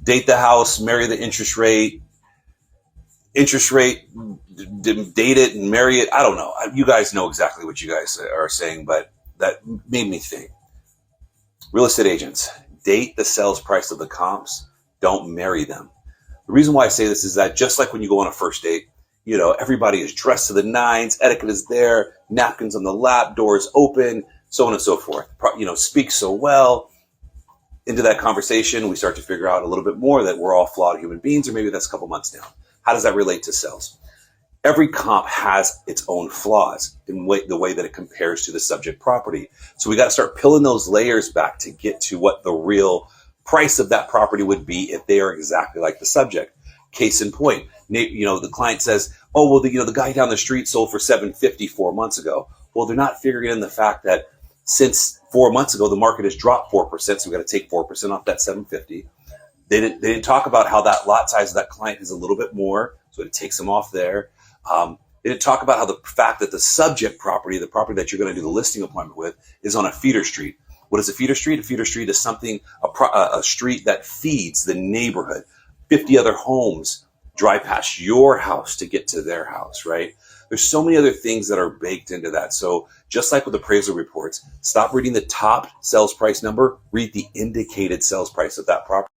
date the house, marry the interest rate, date it and marry it. I don't know. You guys know exactly what you guys are saying, but that made me think. Real estate agents, date the sales price of the comps. Don't marry them. The reason why I say this is that just like when you go on a first date, everybody is dressed to the nines, etiquette is there, napkins on the lap, doors open, so on and so forth. Speak so well. Into that conversation, we start to figure out a little bit more that we're all flawed human beings, or maybe that's a couple months down. How does that relate to sales? Every comp has its own flaws in the way that it compares to the subject property. So we got to start peeling those layers back to get to what the real price of that property would be if they are exactly like the subject. Case in point, the client says, oh, well, the guy down the street sold for $750 4 months ago. Well, they're not figuring in the fact that since 4 months ago, the market has dropped 4%, so we got to take 4% off that $750. They didn't talk about how that lot size of that client is a little bit more, so it takes them off there. They didn't talk about how the fact that the subject property, the property that you're going to do the listing appointment with, is on a feeder street. What is a feeder street? A feeder street is a street that feeds the neighborhood. 50 other homes drive past your house to get to their house, right? There's so many other things that are baked into that. So just like with appraisal reports, stop reading the top sales price number, read the indicated sales price of that property.